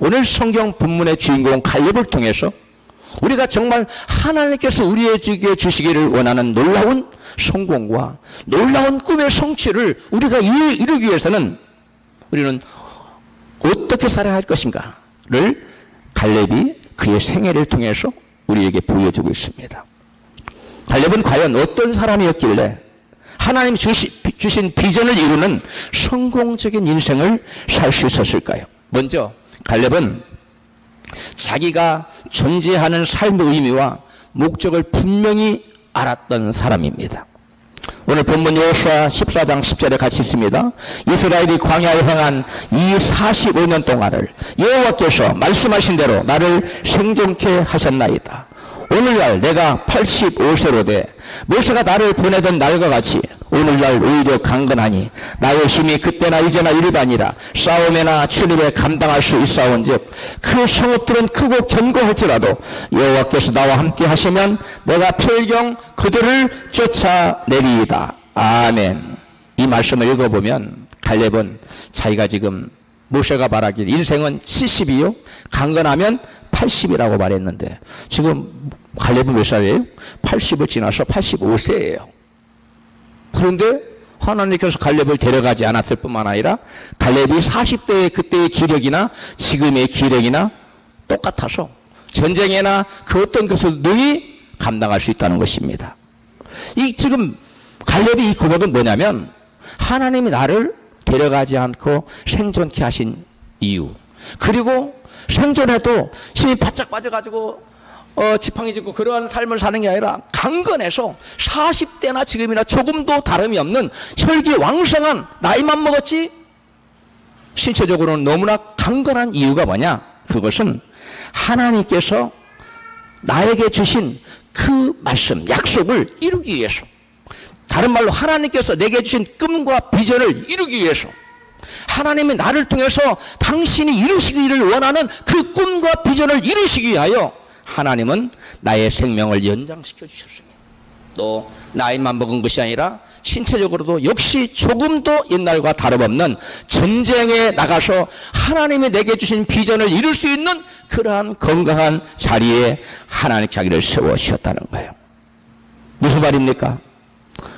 오늘 성경 본문의 주인공 갈렙을 통해서 우리가 정말 하나님께서 우리에게 주시기를 원하는 놀라운 성공과 놀라운 꿈의 성취를 우리가 이루기 위해서는 우리는 어떻게 살아야 할 것인가를 갈렙이 그의 생애를 통해서 우리에게 보여주고 있습니다. 갈렙은 과연 어떤 사람이었길래 하나님 주신 비전을 이루는 성공적인 인생을 살 수 있었을까요? 먼저 갈렙은 자기가 존재하는 삶의 의미와 목적을 분명히 알았던 사람입니다. 오늘 본문 여호수아 14장 10절에 같이 있습니다. 이스라엘이 광야에 행한 이 45년 동안을 여호와께서 말씀하신 대로 나를 생존케 하셨나이다. 오늘날 내가 85세로 돼 모세가 나를 보내던 날과 같이 오늘날 오히려 강건하니 나의 힘이 그때나 이제나 일반이라 싸움에나 출입에 감당할 수 있사온즉 그 성읍들은 크고 견고할지라도 여호와께서 나와 함께 하시면 내가 필경 그들을 쫓아내리이다. 아멘. 이 말씀을 읽어보면 갈렙은 자기가 지금 모세가 말하길 인생은 70이요 강건하면 80이라고 말했는데 지금 갈렙은 몇 살이에요? 80을 지나서 85세예요. 그런데 하나님께서 갈렙을 데려가지 않았을 뿐만 아니라 갈렙이 40대의 그때의 기력이나 지금의 기력이나 똑같아서 전쟁에나 그 어떤 것을 능히 감당할 수 있다는 것입니다. 이 지금 갈렙이 이 고백은 뭐냐면 하나님이 나를 데려가지 않고 생존케 하신 이유, 그리고 생존해도 힘이 바짝 빠져가지고 지팡이 짚고 그러한 삶을 사는 게 아니라 강건해서 40대나 지금이나 조금도 다름이 없는 혈기왕성한, 나이만 먹었지 신체적으로는 너무나 강건한 이유가 뭐냐? 그것은 하나님께서 나에게 주신 그 말씀, 약속을 이루기 위해서, 다른 말로 하나님께서 내게 주신 꿈과 비전을 이루기 위해서, 하나님이 나를 통해서 당신이 이루시기를 원하는 그 꿈과 비전을 이루시기 위하여 하나님은 나의 생명을 연장시켜 주셨습니다. 또 나이만 먹은 것이 아니라 신체적으로도 역시 조금도 옛날과 다름없는 전쟁에 나가서 하나님이 내게 주신 비전을 이룰 수 있는 그러한 건강한 자리에 하나님 자기를 세워주셨다는 거예요. 무슨 말입니까?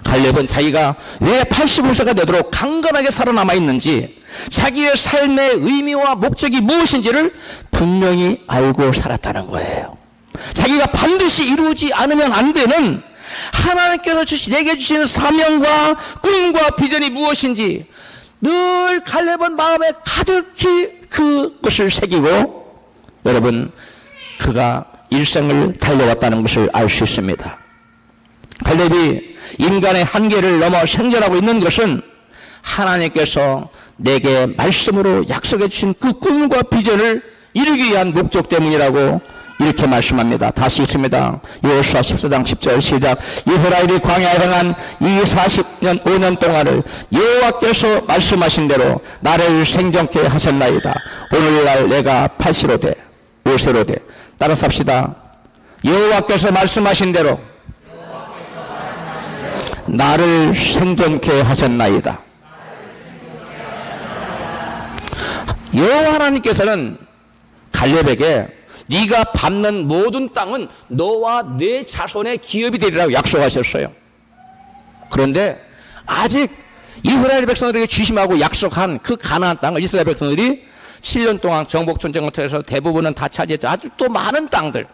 갈렙은 자기가 왜 85세가 되도록 강건하게 살아남아 있는지, 자기의 삶의 의미와 목적이 무엇인지를 분명히 알고 살았다는 거예요. 자기가 반드시 이루지 않으면 안 되는 하나님께서 내게 주신 사명과 꿈과 비전이 무엇인지 늘 갈렙은 마음에 가득히 그것을 새기고, 여러분, 그가 일생을 달려왔다는 것을 알 수 있습니다. 갈렙이 인간의 한계를 넘어 생존하고 있는 것은 하나님께서 내게 말씀으로 약속해 주신 그 꿈과 비전을 이루기 위한 목적 때문이라고 이렇게 말씀합니다. 다시 읽습니다. 여호수아 14장 10절 시작. 이스라엘이 광야에 행한 이 40년 5년 동안을 여호와께서 말씀하신 대로 나를 생존케 하셨나이다. 오늘날 내가 80로 돼 5세로 돼. 따라서 합시다. 여호와께서 말씀하신 대로 나를 생존케 하셨나이다. 여호와 하나님께서는 갈렙에게 네가 밟는 모든 땅은 너와 내 자손의 기업이 되리라고 약속하셨어요. 그런데 아직 이스라엘 백성들에게 주심하고 약속한 그 가나안 땅을 이스라엘 백성들이 7년 동안 정복 전쟁을 통해서 대부분은 다 차지했죠. 아주 또 많은 땅들은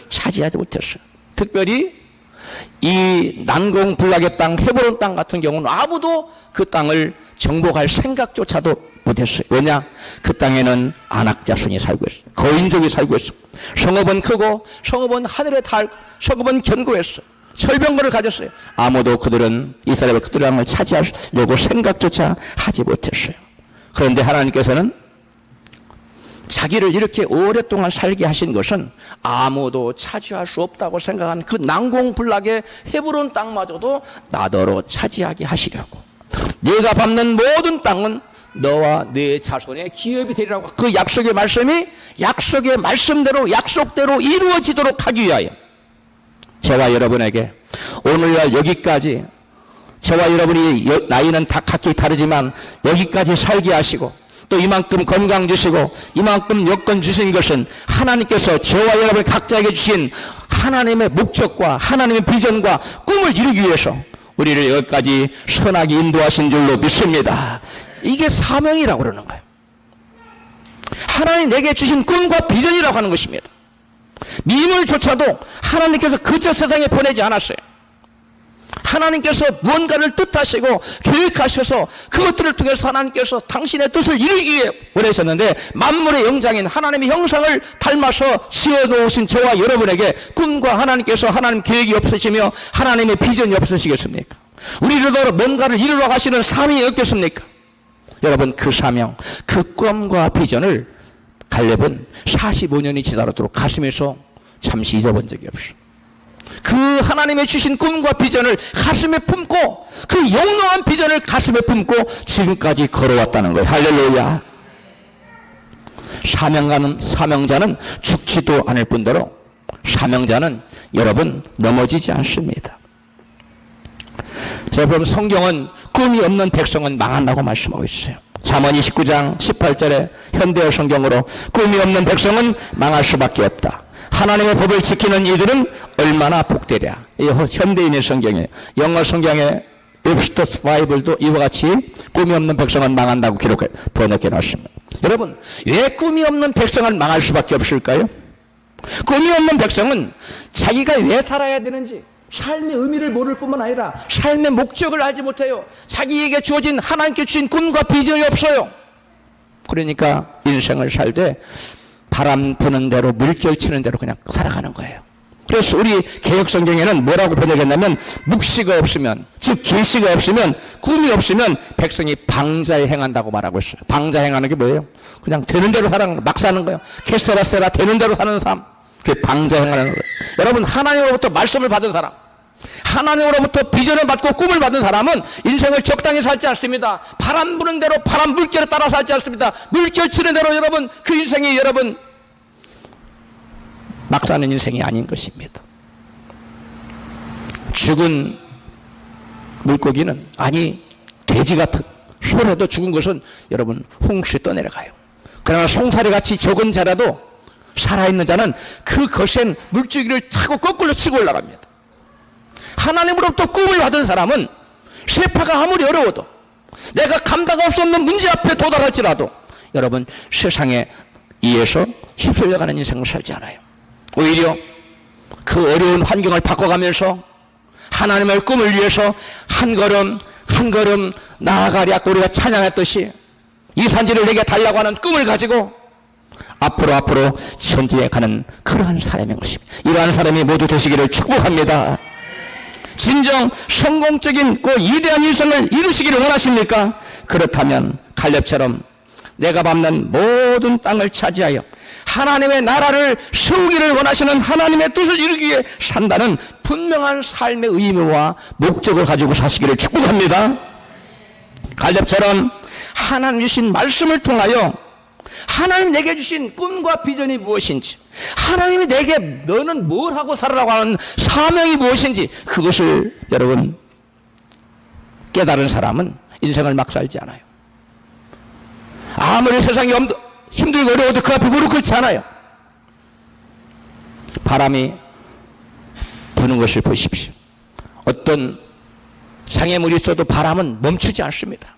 차지하지 못했어요. 특별히 이 난공불락의 땅, 헤브론 땅 같은 경우는 아무도 그 땅을 정복할 생각조차도 못했어요. 왜냐? 그 땅에는 안악자손이 살고 있어요. 거인족이 살고 있어요. 성읍은 크고, 성읍은 하늘에 달, 성읍은 견고했어요. 철병거를 가졌어요. 아무도 그들은 이스라엘 그 땅을 차지하려고 생각조차 하지 못했어요. 그런데 하나님께서는 자기를 이렇게 오랫동안 살게 하신 것은 아무도 차지할 수 없다고 생각한 그 난공불락의 헤브론 땅마저도 나더러 차지하게 하시려고, 네가 밟는 모든 땅은 너와 네 자손의 기업이 되리라고, 그 약속의 말씀이 약속의 말씀대로 약속대로 이루어지도록 하기 위하여 저와 여러분에게 오늘날 여기까지, 저와 여러분이 나이는 다 각기 다르지만 여기까지 살게 하시고 또 이만큼 건강 주시고 이만큼 여건 주신 것은 하나님께서 저와 여러분 각자에게 주신 하나님의 목적과 하나님의 비전과 꿈을 이루기 위해서 우리를 여기까지 선하게 인도하신 줄로 믿습니다. 이게 사명이라고 그러는 거예요. 하나님 내게 주신 꿈과 비전이라고 하는 것입니다. 님을조차도 하나님께서 그저 세상에 보내지 않았어요. 하나님께서 무언가를 뜻하시고 계획하셔서 그것들을 통해서 하나님께서 당신의 뜻을 이루기 위해 보내셨는데, 만물의 영장인 하나님의 형상을 닮아서 지어놓으신 저와 여러분에게 꿈과 하나님께서 하나님 계획이 없으시며 하나님의 비전이 없으시겠습니까? 우리를 뭔가를 이루러 가시는 사명이 없겠습니까? 여러분, 그 사명, 그 꿈과 비전을 갈렙은 45년이 지나도록 가슴에서 잠시 잊어본 적이 없어요. 그 하나님의 주신 꿈과 비전을 가슴에 품고, 그 영롱한 비전을 가슴에 품고 지금까지 걸어왔다는 거예요. 할렐루야. 사명자는 죽지도 않을 뿐더러 사명자는 여러분 넘어지지 않습니다. 자, 여러분, 성경은 꿈이 없는 백성은 망한다고 말씀하고 있어요. 잠언 29장 18절에 현대어 성경으로 꿈이 없는 백성은 망할 수밖에 없다. 하나님의 법을 지키는 이들은 얼마나 복되랴. 이 현대인의 성경이에요. 영어 성경에 웹스터스 바이블도 이와 같이 꿈이 없는 백성은 망한다고 번역해 놨습니다. 여러분, 왜 꿈이 없는 백성은 망할 수밖에 없을까요? 꿈이 없는 백성은 자기가 왜 살아야 되는지, 삶의 의미를 모를 뿐만 아니라 삶의 목적을 알지 못해요. 자기에게 주어진 하나님께 주신 꿈과 비전이 없어요. 그러니까 인생을 살되 바람 부는 대로 물결 치는 대로 그냥 살아가는 거예요. 그래서 우리 개혁성경에는 뭐라고 번역했냐면, 묵시가 없으면, 즉 계시가 없으면, 꿈이 없으면 백성이 방자에 행한다고 말하고 있어요. 방자 행하는 게 뭐예요? 그냥 되는 대로 막 사는 거예요. 캐세라세라 되는 대로 사는 삶, 그게 방자 행하는 거예요. 여러분, 하나님으로부터 말씀을 받은 사람, 하나님으로부터 비전을 받고 꿈을 받은 사람은 인생을 적당히 살지 않습니다. 바람 부는 대로 바람 물결에 따라 살지 않습니다. 물결 치는 대로 여러분, 그 인생이 여러분 막 사는 인생이 아닌 것입니다. 죽은 물고기는, 아니 돼지 같은 소라도 죽은 것은 여러분 홍수에 떠내려가요. 그러나 송사리같이 적은 자라도 살아있는 자는 그 거센 물줄기를 타고 거꾸로 치고 올라갑니다. 하나님으로부터 꿈을 받은 사람은 세파가 아무리 어려워도, 내가 감당할 수 없는 문제 앞에 도달할지라도 여러분 세상에 의해서 휩쓸려가는 인생을 살지 않아요. 오히려 그 어려운 환경을 바꿔가면서 하나님의 꿈을 위해서 한 걸음 한 걸음 나아가랴. 우리가 찬양했듯이 이 산지를 내게 달라고 하는 꿈을 가지고 앞으로 천지에 가는 그러한 사람인 것입니다. 이러한 사람이 모두 되시기를 축복합니다. 진정 성공적인 그 위대한 일생을 이루시기를 원하십니까? 그렇다면 갈렙처럼 내가 밟는 모든 땅을 차지하여 하나님의 나라를 세우기를 원하시는 하나님의 뜻을 이루기 위해 산다는 분명한 삶의 의미와 목적을 가지고 사시기를 축복합니다. 갈렙처럼 하나님 주신 말씀을 통하여 하나님 내게 주신 꿈과 비전이 무엇인지, 하나님이 내게 너는 뭘 하고 살아라고 하는 사명이 무엇인지, 그것을 여러분 깨달은 사람은 인생을 막 살지 않아요. 아무리 세상이 힘들고 어려워도 그 앞에 무릎 꿇지 않아요. 바람이 부는 것을 보십시오. 어떤 장애물이 있어도 바람은 멈추지 않습니다.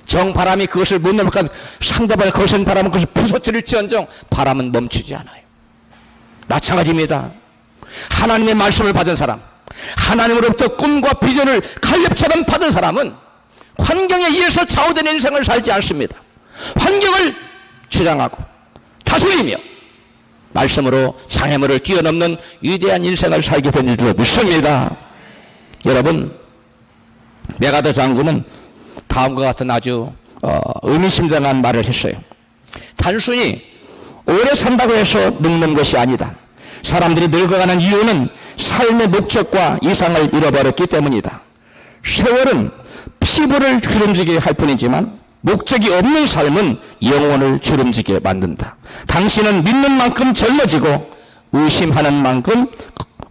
정바람이 그것을 못 넘어가 상대방의 거센 바람은 그것을 부서뜨릴지언정 바람은 멈추지 않아요. 마찬가지입니다. 하나님의 말씀을 받은 사람, 하나님으로부터 꿈과 비전을 갈렙처럼 받은 사람은 환경에 의해서 좌우되는 인생을 살지 않습니다. 환경을 주장하고 다스리며 말씀으로 장애물을 뛰어넘는 위대한 인생을 살게 된 줄로 믿습니다. 여러분, 메가더 장군은 다음과 같은 아주 의미심장한 말을 했어요. 단순히 오래 산다고 해서 늙는 것이 아니다. 사람들이 늙어가는 이유는 삶의 목적과 이상을 잃어버렸기 때문이다. 세월은 피부를 주름지게 할 뿐이지만 목적이 없는 삶은 영혼을 주름지게 만든다. 당신은 믿는 만큼 젊어지고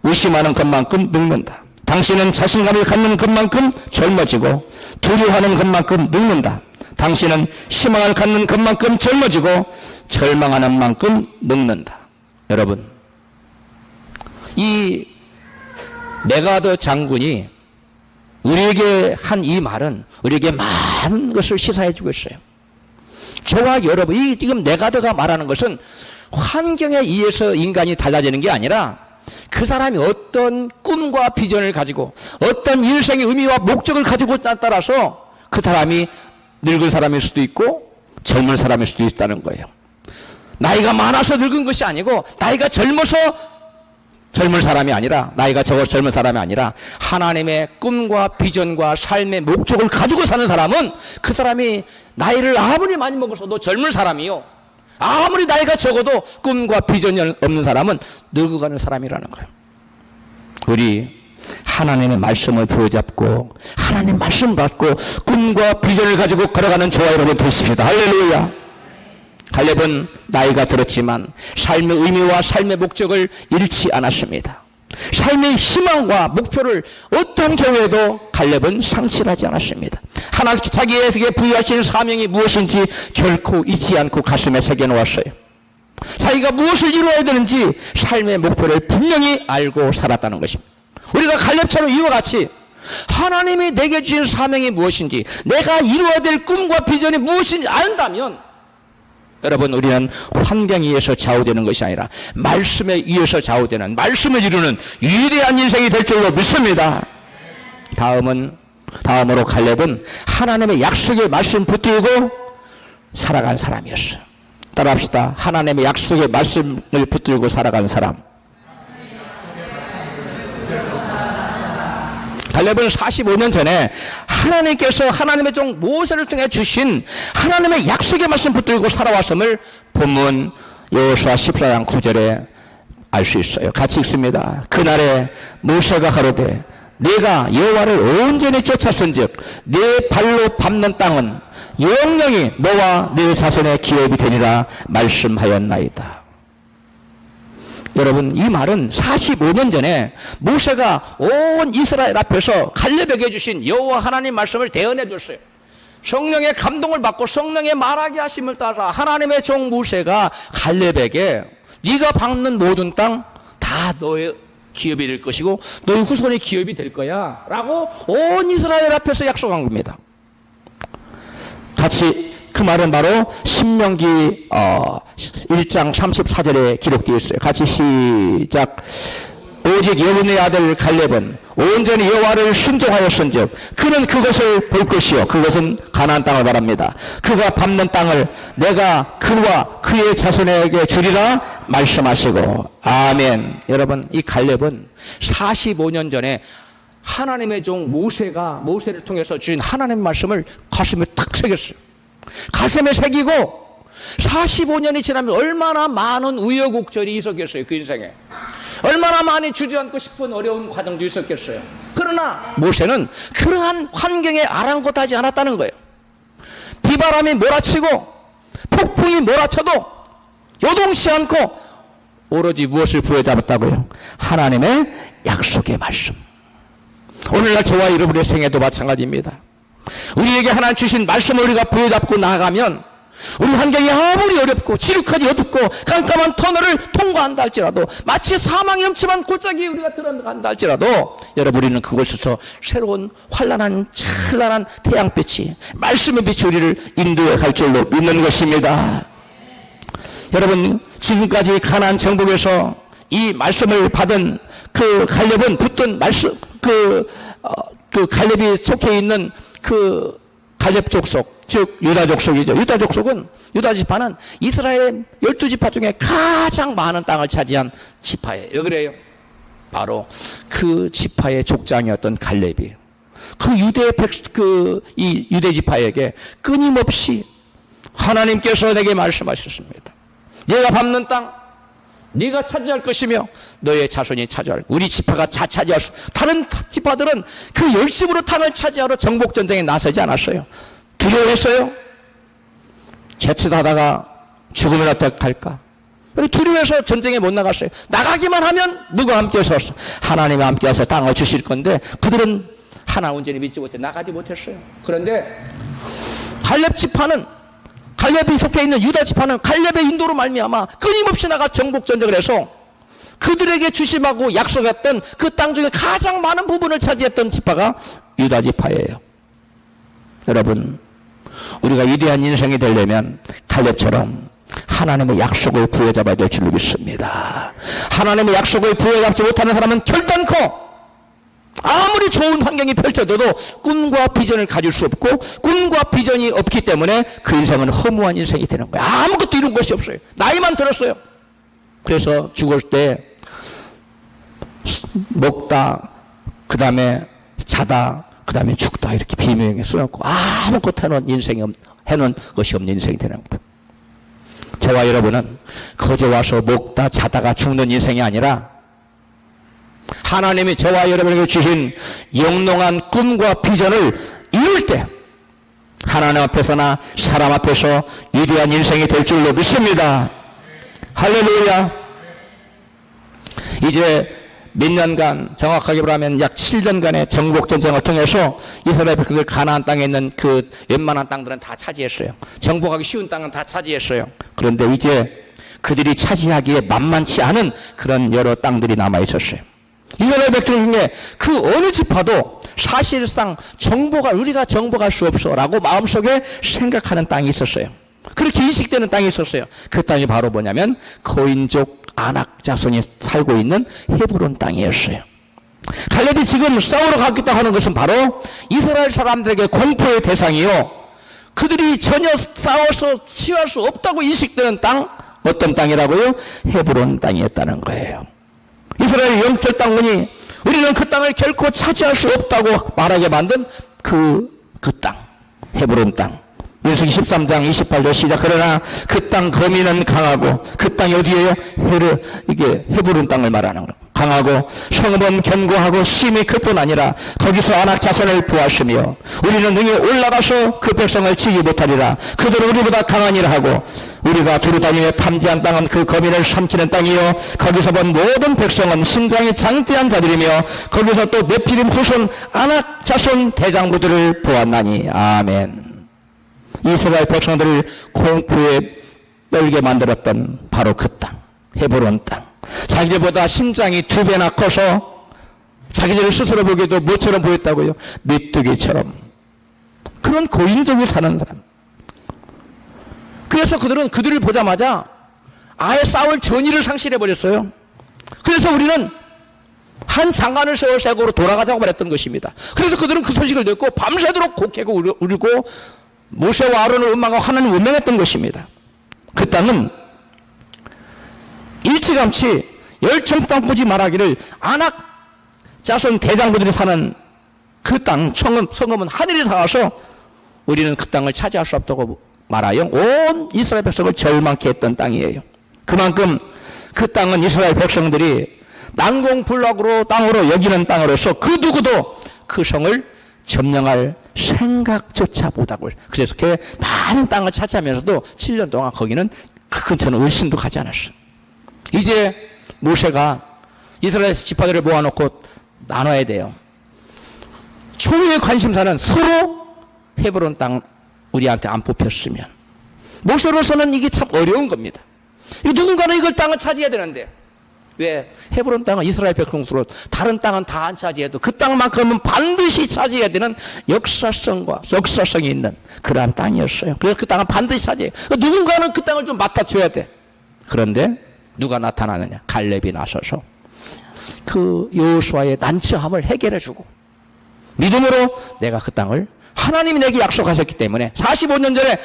의심하는 것만큼 늙는다. 당신은 자신감을 갖는 것만큼 젊어지고 두려워하는 것만큼 늙는다. 당신은 희망을 갖는 것만큼 젊어지고 절망하는 만큼 늙는다. 여러분, 이 메가더 장군이 우리에게 한 이 말은 우리에게 많은 것을 시사해 주고 있어요. 저와 여러분, 이 지금 메가더가 말하는 것은 환경에 의해서 인간이 달라지는 게 아니라 그 사람이 어떤 꿈과 비전을 가지고 어떤 일생의 의미와 목적을 가지고 따라서 그 사람이 늙은 사람일 수도 있고 젊은 사람일 수도 있다는 거예요. 나이가 많아서 늙은 것이 아니고 나이가 젊어서 젊은 사람이 아니라 나이가 적어서 젊은 사람이 아니라 하나님의 꿈과 비전과 삶의 목적을 가지고 사는 사람은 그 사람이 나이를 아무리 많이 먹어서도 젊은 사람이요, 아무리 나이가 적어도 꿈과 비전이 없는 사람은 늙어가는 사람이라는 거예요. 우리 하나님의 말씀을 부여잡고 하나님 말씀 받고 꿈과 비전을 가지고 걸어가는 저와 여러분 되십시다. 할렐루야. 갈렙은 나이가 들었지만 삶의 의미와 삶의 목적을 잃지 않았습니다. 삶의 희망과 목표를 어떤 경우에도 갈렙은 상실하지 않았습니다. 하나님 자기에게 부여하신 사명이 무엇인지 결코 잊지 않고 가슴에 새겨놓았어요. 자기가 무엇을 이루어야 되는지 삶의 목표를 분명히 알고 살았다는 것입니다. 우리가 갈렙처럼 이와 같이 하나님이 내게 주신 사명이 무엇인지, 내가 이루어야 될 꿈과 비전이 무엇인지 안다면, 여러분, 우리는 환경에 의해서 좌우되는 것이 아니라 말씀에 의해서 좌우되는, 말씀을 이루는 위대한 인생이 될 줄로 믿습니다. 다음으로 갈렙은 하나님의 약속의 말씀 붙들고 살아간 사람이었어요. 따라합시다. 하나님의 약속의 말씀을 붙들고 살아간 사람. 갈렙은 45년 전에 하나님께서 하나님의 종 모세를 통해 주신 하나님의 약속의 말씀 붙들고 살아왔음을 본문 여호수아 14장 9절에 알 수 있어요. 같이 읽습니다. 그날에 모세가 가로되 내가 여호와를 온전히 쫓았은즉 내 발로 밟는 땅은 영영이 너와 네 자손의 기업이 되리라 말씀하였나이다. 여러분, 이 말은 45년 전에 모세가 온 이스라엘 앞에서 갈렙에게 주신 여호와 하나님 말씀을 대언해 줬어요. 성령의 감동을 받고 성령의 말하게 하심을 따라 하나님의 종 모세가 갈렙에게 네가 밟는 모든 땅 다 너의 기업이 될 것이고 너의 후손의 기업이 될 거야 라고 온 이스라엘 앞에서 약속한 겁니다. 같이 그 말은 바로 신명기 1장 34절에 기록되어 있어요. 같이 시작. 오직 여호분의 아들 갈렙은 온전히 여호와를 순종하였은즉 그는 그것을 볼 것이요 그것은 가나안 땅을 말합니다. 그가 밟는 땅을 내가 그와 그의 자손에게 주리라 말씀하시고 아멘. 여러분, 이 갈렙은 45년 전에 하나님의 종 모세를 통해서 주신 하나님의 말씀을 가슴에 탁 새겼어요. 가슴에 새기고 45년이 지나면 얼마나 많은 우여곡절이 있었겠어요. 그 인생에 얼마나 많이 주저앉고 싶은 어려운 과정도 있었겠어요. 그러나 모세는 그러한 환경에 아랑곳하지 않았다는 거예요. 비바람이 몰아치고 폭풍이 몰아쳐도 요동치 않고 오로지 무엇을 부여잡았다고요? 하나님의 약속의 말씀. 오늘날 저와 여러분의 생애도 마찬가지입니다. 우리에게 하나님 주신 말씀을 우리가 부여잡고 나아가면 우리 환경이 아무리 어렵고 지룩하니 어둡고 깜깜한 터널을 통과한다 할지라도 마치 사망의 엄침한 골짜기에 우리가 들어간다 할지라도 여러분, 우리는 그곳에서 새로운 찬란한 태양빛이 말씀의 빛이 우리를 인도해 갈 줄로 믿는 것입니다. 여러분, 지금까지 가나안 정복에서 이 말씀을 받은 그 갈렙은 붙든 말씀 그 갈렙이 속해 있는 그 갈렙 족속, 즉 유다 족속이죠. 유다 족속은, 유다 지파는 이스라엘의 12지파 중에 가장 많은 땅을 차지한 지파예요. 왜 그래요? 바로 그 지파의 족장이었던 갈렙이 이 유대 지파에게 끊임없이 하나님께서 내게 말씀하셨습니다. 네가 밟는 땅 네가 차지할 것이며 너의 자손이 차지할, 우리 지파가 차지할 수, 다른 지파들은 그 열심으로 땅을 차지하러 정복전쟁에 나서지 않았어요. 두려워했어요. 자칫하다가 죽으면 어떡할까? 두려워해서 전쟁에 못 나갔어요. 나가기만 하면 누가 함께해서 하나님이 함께해서 땅을 주실 건데 그들은 하나 온전히 믿지 못해 나가지 못했어요. 그런데 갈렙 지파는, 갈렙이 속해 있는 유다 지파는 갈렙의 인도로 말미암아 끊임없이 나가 정복 전쟁을 해서 그들에게 주심하고 약속했던 그 땅 중에 가장 많은 부분을 차지했던 지파가 유다 지파예요. 여러분, 우리가 위대한 인생이 되려면 갈렙처럼 하나님의 약속을 부여잡아야 될 줄로 믿습니다. 하나님의 약속을 부여잡지 못하는 사람은 결단코 아무리 좋은 환경이 펼쳐져도 꿈과 비전을 가질 수 없고, 꿈과 비전이 없기 때문에 그 인생은 허무한 인생이 되는 거예요. 아무것도 이룬 것이 없어요. 나이만 들었어요. 그래서 죽을 때 먹다, 그 다음에 자다, 그 다음에 죽다, 이렇게 비명에 써놓고 아무것도 해놓은 것이 없는 인생이 되는 거예요. 저와 여러분은 거저 와서 먹다 자다가 죽는 인생이 아니라 하나님이 저와 여러분에게 주신 영롱한 꿈과 비전을 이룰 때 하나님 앞에서나 사람 앞에서 위대한 인생이 될 줄로 믿습니다. 할렐루야. 이제 몇 년간, 정확하게 말하면 약 7년간의 정복전쟁을 통해서 이스라엘 백성들 가나안 땅에 있는 그 웬만한 땅들은 다 차지했어요. 정복하기 쉬운 땅은 다 차지했어요. 그런데 이제 그들이 차지하기에 만만치 않은 그런 여러 땅들이 남아있었어요. 이스라엘 백성 중에 그 어느 지파도 사실상 우리가 정복할 수 없어 라고 마음속에 생각하는 땅이 있었어요. 그렇게 인식되는 땅이 있었어요. 그 땅이 바로 뭐냐면 거인족 아낙 자손이 살고 있는 헤브론 땅이었어요. 갈렙이 지금 싸우러 가겠다 하는 것은 바로 이스라엘 사람들에게 공포의 대상이요, 그들이 전혀 싸워서 치유할 수 없다고 인식되는 땅, 어떤 땅이라고요? 헤브론 땅이었다는 거예요. 이스라엘 영적 땅문이 우리는 그 땅을 결코 차지할 수 없다고 말하게 만든 그 땅, 헤브론 땅. 민수기 13장 28절 시작. 그러나 그 땅 거민은 강하고, 그 땅이 어디예요? 이게 헤브론 땅을 말하는 거. 강하고 성읍은 견고하고 심이 그뿐 아니라 거기서 아낙 자손을 부하시며 우리는 능히 올라가서 그 백성을 치지 못하리라. 그들은 우리보다 강하니라 하고, 우리가 두루다니며 탐지한 땅은 그 거민을 삼키는 땅이요, 거기서 본 모든 백성은 신장이 장대한 자들이며 거기서 또 네피림 후손 아낙 자손 대장부들을 보았나니. 아멘. 이스라엘 백성들을 공포에 떨게 만들었던 바로 그 땅, 헤브론 땅. 자기들보다 신장이 2배나 커서 자기들 스스로 보기에도 뭐처럼 보였다고요? 메뚜기처럼. 그런 고인적이 사는 사람. 그래서 그들을 보자마자 아예 싸울 전의를 상실해버렸어요. 그래서 우리는 한 장관을 세울 생각으로 돌아가자고 말했던 것입니다. 그래서 그들은 그 소식을 듣고 밤새도록 곡해고 울고 모세와 아론을 원망하고 하나님을 원망했던 것입니다. 그 땅은 일찌감치 열청땅 말하기를 아낙 자손 대장부들이 사는 그 땅, 성읍은 하늘이 닿아서 우리는 그 땅을 차지할 수 없다고 말하여 온 이스라엘 백성을 절망케 했던 땅이에요. 그만큼 그 땅은 이스라엘 백성들이 난공불락으로 땅으로 여기는 땅으로서 그 누구도 그 성을 점령할 생각조차 못하고, 그래서 그 많은 땅을 차지하면서도 7년 동안 거기는 그 근처는 의심도 가지 않았어. 이제 모세가 이스라엘 지파들을 모아놓고 나눠야 돼요. 초유의 관심사는 서로 헤브론 땅 우리한테 안 뽑혔으면. 모세로서는 이게 참 어려운 겁니다. 누군가는 이걸 땅을 차지해야 되는데, 왜? 헤브론 땅은 이스라엘 백성으로 다른 땅은 다 안 차지해도 그 땅만큼은 반드시 차지해야 되는 역사성이 있는 그러한 땅이었어요. 그래서 그 땅은 반드시 차지해요. 누군가는 그 땅을 좀 맡아줘야 돼. 그런데 누가 나타나느냐? 갈렙이 나서서 그 여호수아의 난처함을 해결해주고, 믿음으로 내가 그 땅을 하나님이 내게 약속하셨기 때문에 45년 전에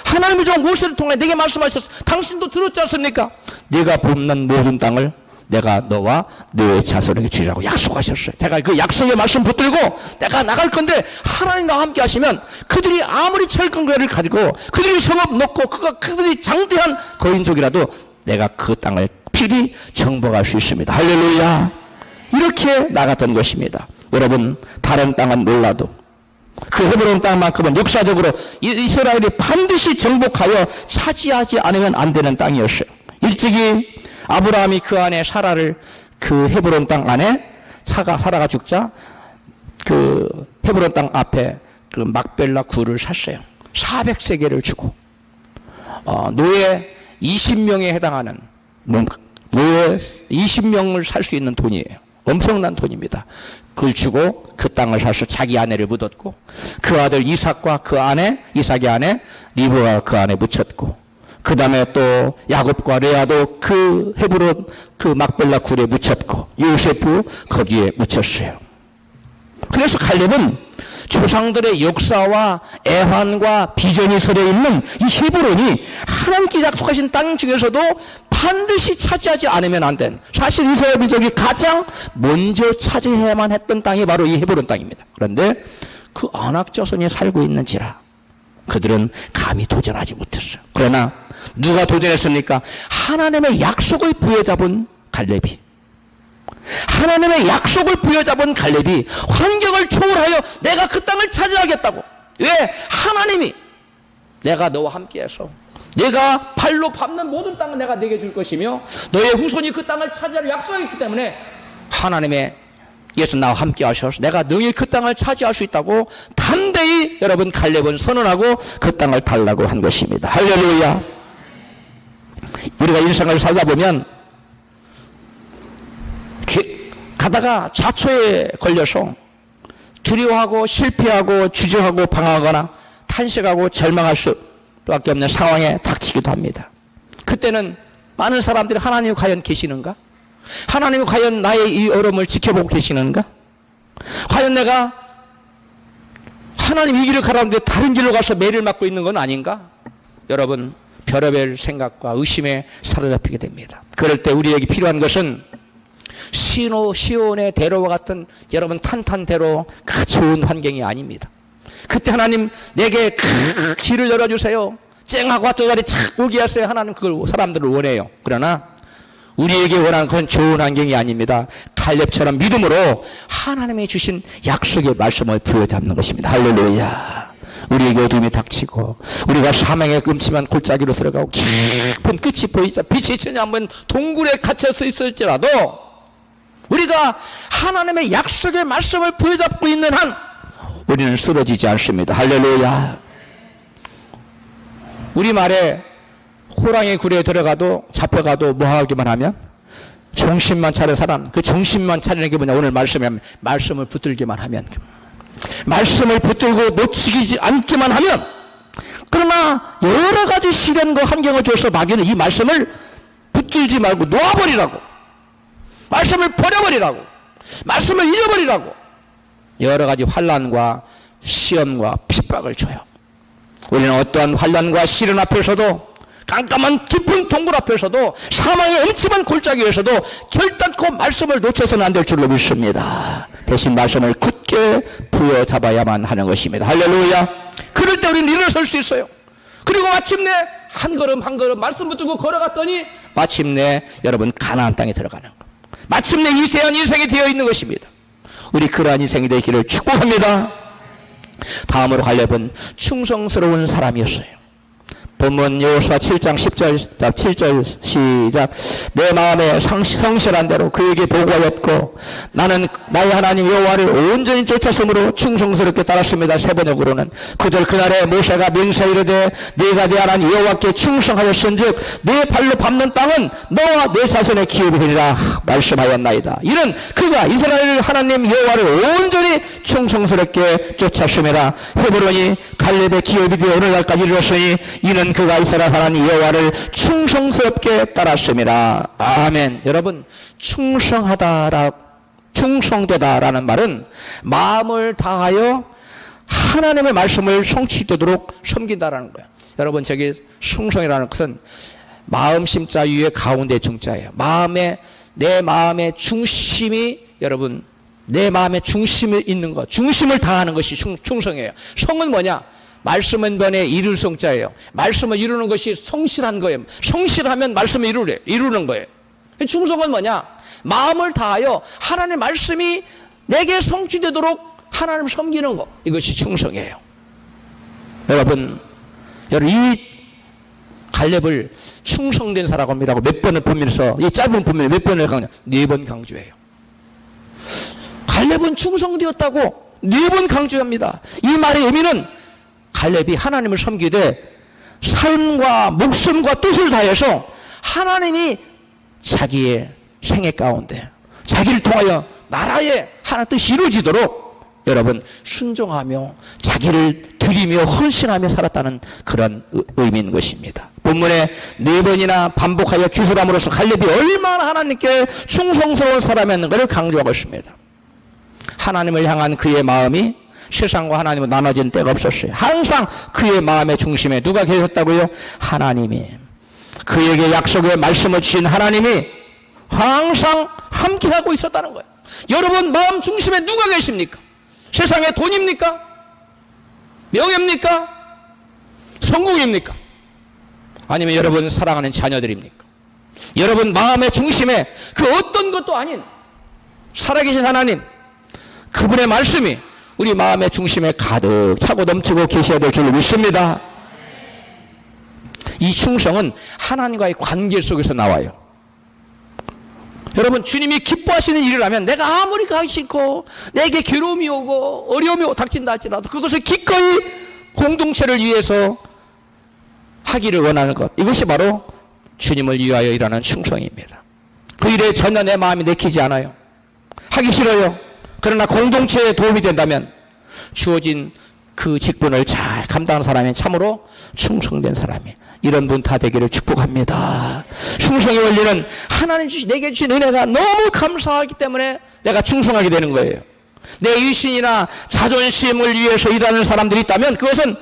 하나님이 좀 모세를 통해 내게 말씀하셨어. 당신도 들었지 않습니까? 네가 밟는 모든 땅을 내가 너와 너의 자손에게 주리라고 약속하셨어요. 제가 그 약속의 말씀 붙들고 내가 나갈 건데 하나님 나와 함께 하시면 그들이 아무리 철근거리를 가지고 그들이 성읍 놓고 그들이 장대한 거인족이라도 내가 그 땅을 필히 정복할 수 있습니다. 할렐루야. 이렇게 나갔던 것입니다. 여러분, 다른 땅은 몰라도 그 헤브론 땅만큼은 역사적으로 이스라엘이 반드시 정복하여 차지하지 않으면 안 되는 땅이었어요. 일찍이 아브라함이 그 안에 사라를, 그 헤브론 땅 안에 사라가 죽자 그 헤브론 땅 앞에 그 막벨라 굴을 샀어요. 400세겔을 주고 노예 20명에 해당하는 노예 20명을 살 수 있는 돈이에요. 엄청난 돈입니다. 그걸 주고 그 땅을 사서 자기 아내를 묻었고 그 아들 이삭과 그 아내 이삭의 아내 리브가 그 안에 묻혔고 그 다음에 또 야곱과 레아도 그 헤브론 그 막벨라 굴에 묻혔고 요세프 거기에 묻혔어요. 그래서 갈렙은 조상들의 역사와 애환과 비전이 서려 있는 이 헤브론이 하나님께 약속하신 땅 중에서도 반드시 차지하지 않으면 안 된, 사실 이스라엘 민족이 가장 먼저 차지해야만 했던 땅이 바로 이 헤브론 땅입니다. 그런데 그 안악 자손이 살고 있는지라 그들은 감히 도전하지 못했어요. 그러나 누가 도전했습니까? 하나님의 약속을 부여잡은 갈렙이, 하나님의 약속을 부여잡은 갈렙이 환경을 초월하여 내가 그 땅을 차지하겠다고. 왜? 하나님이 내가 너와 함께해서 내가 발로 밟는 모든 땅은 내가 내게 줄 것이며 너의 후손이 그 땅을 차지할 약속했기 때문에 하나님의 예수 나와 함께 하셔서 내가 능히 그 땅을 차지할 수 있다고 담대히 여러분 갈렙은 선언하고 그 땅을 달라고 한 것입니다. 할렐루야. 우리가 인생을 살다 보면 가다가 좌초에 걸려서 두려워하고 실패하고 주저하고 방황하거나 탄식하고 절망할 수밖에 없는 상황에 닥치기도 합니다. 그때는 많은 사람들이 하나님 과연 계시는가? 하나님 과연 나의 이 어려움을 지켜보고 계시는가? 과연 내가 하나님 이 길을 가라는데 다른 길로 가서 매를 맞고 있는 건 아닌가? 여러분 별의별 생각과 의심에 사로잡히게 됩니다. 그럴 때 우리에게 필요한 것은 시온의 대로와 같은 여러분 탄탄대로 그 좋은 환경이 아닙니다. 그때 하나님 내게 그 길을 열어주세요. 쨍하고 핫도다리 착 오게 하세요. 하나님 그걸 사람들을 원해요. 그러나 우리에게 원하는 건 좋은 환경이 아닙니다. 갈렙처럼 믿음으로 하나님이 주신 약속의 말씀을 부여잡는 것입니다. 할렐루야. 우리에게 어둠이 닥치고 우리가 사망의 음침한 골짜기로 들어가고 깊은 끝이 보이자 빛이 전혀 한번 동굴에 갇혀서 있을지라도 우리가 하나님의 약속의 말씀을 부여잡고 있는 한 우리는 쓰러지지 않습니다. 할렐루야. 우리말에 호랑이 굴에 들어가도 잡혀가도 뭐 하기만 하면 정신만 차린 사람, 그 정신만 차리는 게 뭐냐? 오늘 말씀을 붙들기만 하면, 말씀을 붙들고 놓치지 않기만 하면, 그러나 여러 가지 시련과 환경을 줘서 마귀는 이 말씀을 붙들지 말고 놓아버리라고, 말씀을 버려버리라고, 말씀을 잃어버리라고 여러 가지 환난과 시험과 핍박을 줘요. 우리는 어떠한 환난과 시련 앞에서도, 깜깜한 깊은 동굴 앞에서도, 사망의 음침한 골짜기에서도 결단코 말씀을 놓쳐서는 안 될 줄로 믿습니다. 대신 말씀을 굳게 부여잡아야만 하는 것입니다. 할렐루야. 그럴 때 우리는 일어설 수 있어요. 그리고 마침내 한 걸음 한 걸음 말씀 붙들고 걸어갔더니 마침내 여러분 가나안 땅에 들어가는 것, 마침내 이세한 인생이 되어 있는 것입니다. 우리 그러한 인생이 되기를 축복합니다. 다음으로 갈렙은 충성스러운 사람이었어요. 본문 여호수아 7장 10절 7절 시작. 내 마음에 성실한 대로 그에게 보고하였고 나는 나의 하나님 여호와를 온전히 쫓았으므로 충성스럽게 따랐습니다. 세번역으로는 그들 그날에 모세가 맹세하 이르되 네가 내 하나님 여호와께 충성하였은즉 네 발로 밟는 땅은 너와 네 자손의 기업이 되리라 말씀하였나이다. 이는 그가 이스라엘 하나님 여호와를 온전히 충성스럽게 쫓았습니다. 헤브론이 갈렙의 기업이 되어 오늘날까지 이르렀으니 이는 그가 이스라엘 하나님 여호와를 충성스럽게 따랐습니다. 아멘. 여러분, 충성되다라는 말은 마음을 다하여 하나님의 말씀을 성취되도록 섬긴다라는 거예요. 여러분, 저기 충성이라는 것은 마음 심자 위에 가운데 중자예요. 내 마음의 중심이, 여러분, 내 마음의 중심에 있는 것, 중심을 다하는 것이 충성이에요. 성은 뭐냐? 말씀은 번에 이룰 성자예요. 말씀을 이루는 것이 성실한 거예요. 성실하면 말씀을 이루는 거예요. 충성은 뭐냐? 마음을 다하여 하나님의 말씀이 내게 성취되도록 하나님을 섬기는 것. 이것이 충성이에요. 여러분, 이 갈렙을 충성된 사람이라고 몇 번을 보면서, 이 짧은 본문에 몇 번을 강조? 4번 강조해요. 갈렙은 충성되었다고 4번 강조합니다. 이 말의 의미는 갈렙이 하나님을 섬기되 삶과 목숨과 뜻을 다해서 하나님이 자기의 생애 가운데 자기를 통하여 나라의 하나님 뜻이 이루어지도록 여러분 순종하며 자기를 드리며 헌신하며 살았다는 그런 의미인 것입니다. 본문에 4번이나 반복하여 기술함으로써 갈렙이 얼마나 하나님께 충성스러운 사람이었는가를 강조하고 있습니다. 하나님을 향한 그의 마음이 세상과 하나님은 나눠진 때가 없었어요. 항상 그의 마음의 중심에 누가 계셨다고요? 하나님이. 그에게 약속의 말씀을 주신 하나님이 항상 함께하고 있었다는 거예요. 여러분 마음 중심에 누가 계십니까? 세상의 돈입니까? 명예입니까? 성공입니까? 아니면 여러분 사랑하는 자녀들입니까? 여러분 마음의 중심에 그 어떤 것도 아닌 살아계신 하나님, 그분의 말씀이 우리 마음의 중심에 가득 차고 넘치고 계셔야 될 줄 믿습니다. 이 충성은 하나님과의 관계 속에서 나와요. 여러분 주님이 기뻐하시는 일이라면 내가 아무리 가기 싫고 내게 괴로움이 오고 어려움이 닥친다 할지라도 그것을 기꺼이 공동체를 위해서 하기를 원하는 것, 이것이 바로 주님을 위하여 일하는 충성입니다. 그 일에 전혀 내 마음이 내키지 않아요. 하기 싫어요. 그러나 공동체에 도움이 된다면 주어진 그 직분을 잘 감당하는 사람이 참으로 충성된 사람이, 이런 분 다 되기를 축복합니다. 충성의 원리는 하나님 내게 주신 은혜가 너무 감사하기 때문에 내가 충성하게 되는 거예요. 내 이신이나 자존심을 위해서 일하는 사람들이 있다면 그것은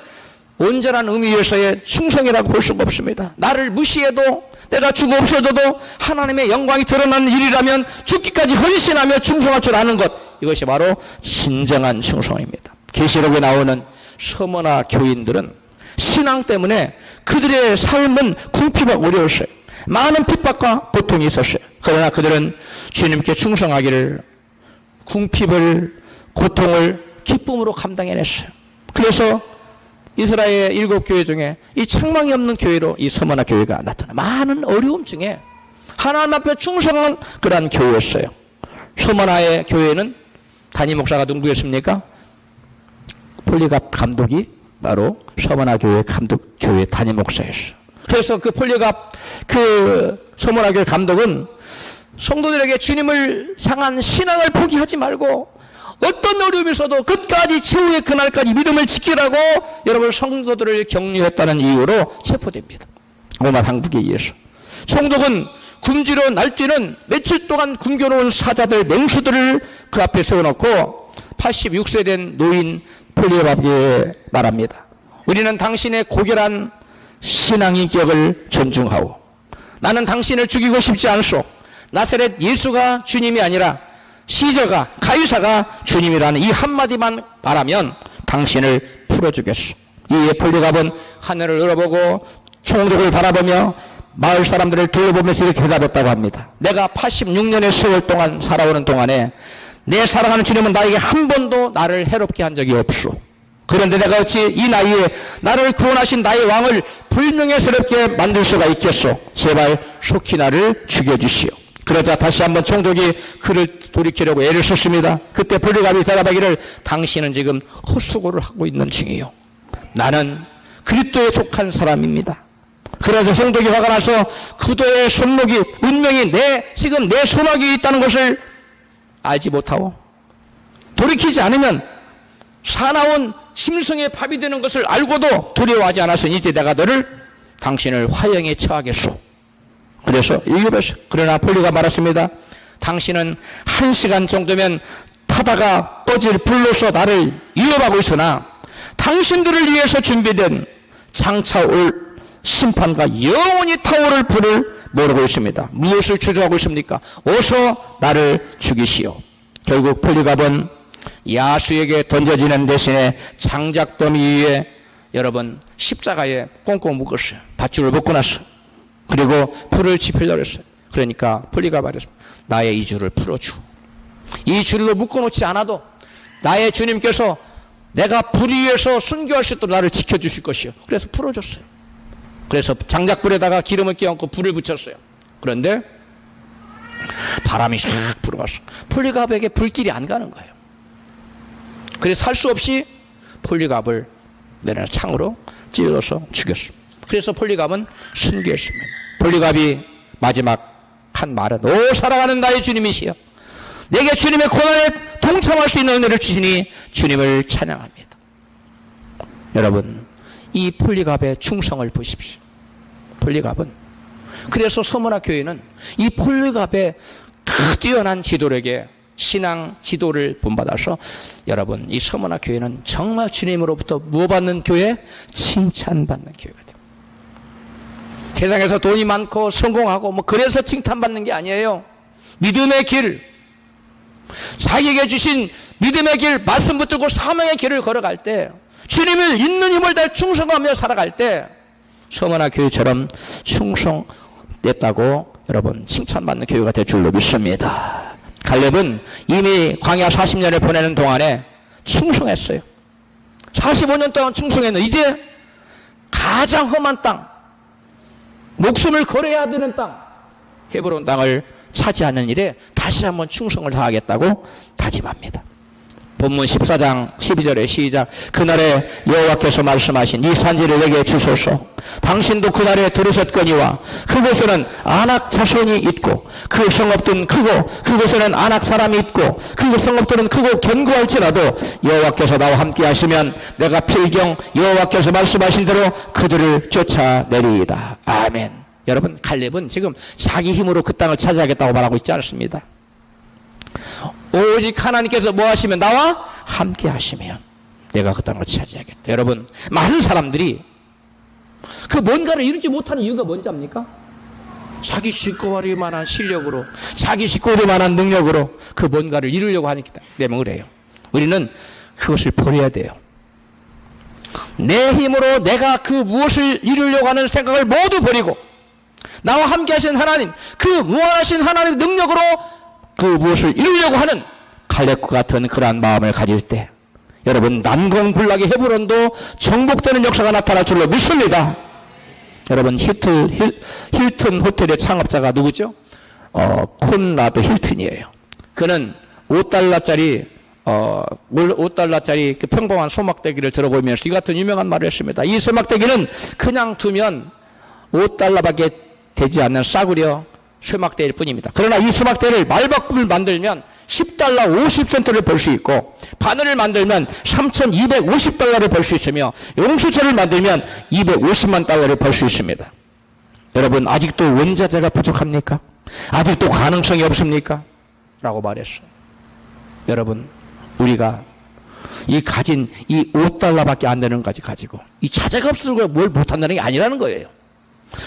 온전한 의미에서의 충성이라고 볼 수가 없습니다. 나를 무시해도 내가 죽어 없어져도 하나님의 영광이 드러나는 일이라면 죽기까지 헌신하며 충성할 줄 아는 것, 이것이 바로 진정한 충성입니다. 계시록에 나오는 서머나 교인들은 신앙 때문에 그들의 삶은 궁핍하고 어려웠어요. 많은 핍박과 고통이 있었어요. 그러나 그들은 주님께 충성하기를 궁핍을, 고통을 기쁨으로 감당해냈어요. 그래서 이스라엘 7교회 중에 이 책망이 없는 교회로 이 서머나 교회가 나타나 많은 어려움 중에 하나님 앞에 충성한 그러한 교회였어요. 서머나의 교회는 담임 목사가 누구였습니까? 폴리갑 감독이 바로 서머나 교회 감독, 교회 담임 목사였어요. 그래서 그 폴리갑 그 서머나 교회 감독은 성도들에게 주님을 향한 신앙을 포기하지 말고 어떤 어려움이 있어도 끝까지 최후의 그날까지 믿음을 지키라고 여러분 성도들을 격려했다는 이유로 체포됩니다. 로마 당국에 의해서. 총독은 굶주려 날뛰는 며칠 동안 굶겨놓은 사자들, 맹수들을 그 앞에 세워놓고 86세 된 노인 폴리갑에게 말합니다. 우리는 당신의 고결한 신앙 인격을 존중하오. 나는 당신을 죽이고 싶지 않소. 나사렛 예수가 주님이 아니라 시저가, 가이사가 주님이라는 이 한마디만 말하면 당신을 풀어주겠소. 이에 폴리갑은 하늘을 열어보고 총독을 바라보며 마을 사람들을 둘러보면서 이렇게 대답했다고 합니다. 내가 86년의 세월 동안 살아오는 동안에 내 사랑하는 주님은 나에게 한 번도 나를 해롭게 한 적이 없소. 그런데 내가 어찌 이 나이에 나를 구원하신 나의 왕을 불명예스럽게 만들 수가 있겠소. 제발 속히 나를 죽여주시오. 그러자 다시 한번 총독이 그를 돌이키려고 애를 썼습니다. 그때 폴리갑이 대답하기를 당신은 지금 헛수고를 하고 있는 중이요. 나는 그리스도에 속한 사람입니다. 그래서 총독이 화가 나서 그도의 손목이 운명이 지금 내 손아귀에 있다는 것을 알지 못하고 돌이키지 않으면 사나운 심성의 밥이 되는 것을 알고도 두려워하지 않았으니 이제 내가 당신을 화형에 처하겠소. 그래서 이겨봤어요. 그러나 폴리가 말했습니다. 당신은 1시간 정도면 타다가 꺼질 불로서 나를 위협하고 있으나 당신들을 위해서 준비된 장차 올 심판과 영원히 타오를 불을 모르고 있습니다. 무엇을 주저하고 있습니까? 어서 나를 죽이시오. 결국 폴리갑은 야수에게 던져지는 대신에 장작더미 위에 여러분 십자가에 꽁꽁 묶었어요. 밧줄을 묶고 났어요. 그리고 불을 지피려고 했어요. 그러니까 폴리갑이 말했습니다. 나의 이 줄을 풀어주. 이 줄로 묶어놓지 않아도 나의 주님께서 내가 불 위에서 순교할 수 있도록 나를 지켜주실 것이요. 그래서 풀어줬어요. 그래서 장작불에다가 기름을 끼얹고 불을 붙였어요. 그런데 바람이 쑥 불어왔어. 폴리갑에게 불길이 안 가는 거예요. 그래서 할 수 없이 폴리갑을 내려 창으로 찔러서 죽였습니다. 그래서 폴리갑은 순교했습니다. 폴리갑이 마지막 한 말은 오 사랑하는 나의 주님이시여 내게 주님의 고난에 동참할 수 있는 은혜를 주시니 주님을 찬양합니다. 여러분 이 폴리갑의 충성을 보십시오. 폴리갑은 그래서 서문화 교회는 이 폴리갑의 그 뛰어난 지도력에 신앙 지도를 본받아서 여러분 이 서문화 교회는 정말 주님으로부터 무엇받는 교회? 칭찬받는 교회가 됩니다. 세상에서 돈이 많고 성공하고 뭐 그래서 칭찬받는 게 아니에요. 믿음의 길, 자기에게 주신 믿음의 길, 말씀 붙들고 사명의 길을 걸어갈 때 주님을 있는 힘을 다해 충성하며 살아갈 때 서문화 교회처럼 충성됐다고 여러분 칭찬받는 교회가 될 줄로 믿습니다. 갈렙은 이미 광야 40년을 보내는 동안에 충성했어요. 45년 동안 충성했는데 이제 가장 험한 땅, 목숨을 걸어야 되는 땅, 헤브론 땅을 차지하는 일에 다시 한번 충성을 다하겠다고 다짐합니다. 본문 14장 12절에 시작. 그날에 여호와께서 말씀하신 이 산지를 내게 주소서. 당신도 그날에 들으셨거니와 그곳에는 아낙 자손이 있고 그 성읍들은 크고 그곳에는 아낙 사람이 있고 그 성읍들은 크고 견고할지라도 여호와께서 나와 함께 하시면 내가 필경 여호와께서 말씀하신 대로 그들을 쫓아내리이다. 아멘. 여러분 갈렙은 지금 자기 힘으로 그 땅을 차지하겠다고 말하고 있지 않습니다. 오직 하나님께서 뭐 하시면 나와 함께 하시면 내가 그 땅을 차지하겠다. 여러분 많은 사람들이 그 뭔가를 이루지 못하는 이유가 뭔지 압니까? 자기 식구와리 만한 실력으로 자기 식구와리 만한 능력으로 그 뭔가를 이루려고 하니까 때문에 그래요. 우리는 그것을 버려야 돼요. 내 힘으로 내가 그 무엇을 이루려고 하는 생각을 모두 버리고 나와 함께 하신 하나님, 그 무한하신 하나님의 능력으로 그 무엇을 이루려고 하는 갈렙과 같은 그러한 마음을 가질 때 여러분 난공불락의 헤브론도 정복되는 역사가 나타날 줄로 믿습니다. 여러분 힐튼 호텔의 창업자가 누구죠? 콘라드 힐튼이에요. 그는 5달러짜리 그 평범한 소막대기를 들어보면서 이 같은 유명한 말을 했습니다. 이 소막대기는 그냥 두면 5달러밖에 되지 않는 싸구려 수막대일 뿐입니다. 그러나 이 수막대를 말바꿈을 만들면 10달러 50센트를 벌 수 있고 바늘을 만들면 3,250달러를 벌 수 있으며 용수철을 만들면 250만 달러를 벌 수 있습니다. 여러분 아직도 원자재가 부족합니까? 아직도 가능성이 없습니까? 라고 말했어요. 여러분 우리가 이 가진 이 5달러밖에 안 되는 것까지 가지고 이 자재가 없어서 뭘 못한다는 게 아니라는 거예요.